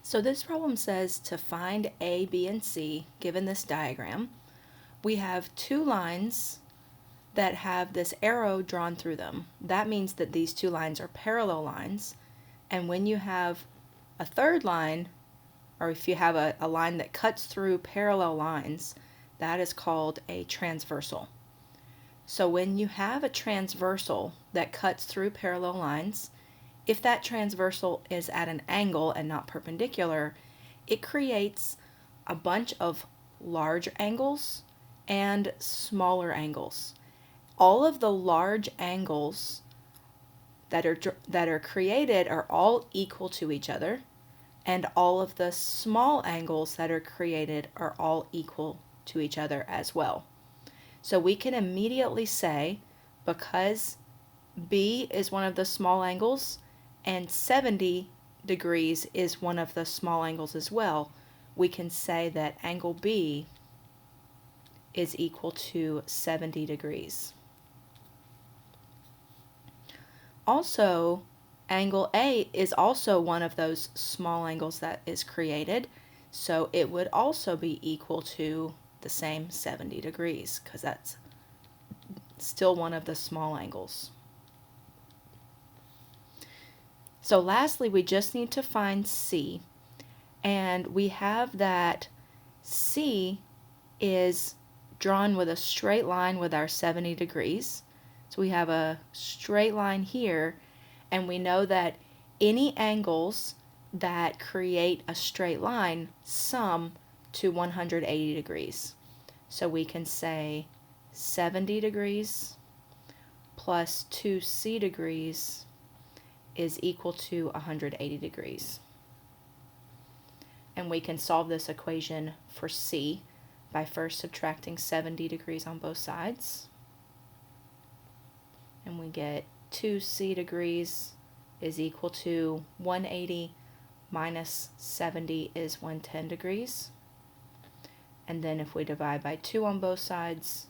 So this problem says to find A, B, and C, given this diagram. We have two lines that have this arrow drawn through them. That means that these two lines are parallel lines. And when you have a third line, or if you have a line that cuts through parallel lines, that is called a transversal. So when you have a transversal that cuts through parallel lines, if that transversal is at an angle and not perpendicular, it creates a bunch of large angles and smaller angles. All of the large angles that are created are all equal to each other, and all of the small angles that are created are all equal to each other as well. So we can immediately say, because B is one of the small angles and 70 degrees is one of the small angles as well, we can say that angle B is equal to 70 degrees. Also, angle A is also one of those small angles that is created, so it would also be equal to the same 70 degrees because that's still one of the small angles. So lastly, we just need to find C, and we have that C is drawn with a straight line with our 70 degrees. So we have a straight line here, and we know that any angles that create a straight line sum to 180 degrees. So we can say 70 degrees plus 2C degrees is equal to 180 degrees. And we can solve this equation for C by first subtracting 70 degrees on both sides. And we get 2C degrees is equal to 180 minus 70 is 110 degrees. And then if we divide by 2 on both sides,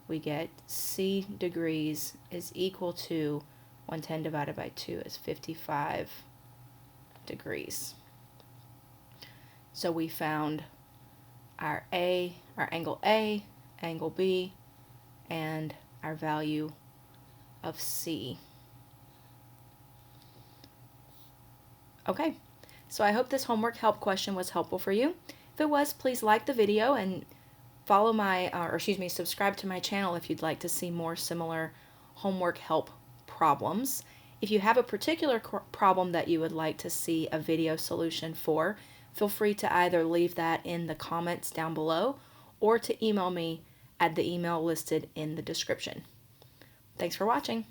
we get C degrees is equal to 110 divided by 2 is 55 degrees. So we found our angle A, angle B, and our value of C. Okay, so I hope this homework help question was helpful for you. If it was, please like the video and follow subscribe to my channel if you'd like to see more similar homework help problems. If you have a particular problem that you would like to see a video solution for, feel free to either leave that in the comments down below or to email me at the email listed in the description. Thanks for watching.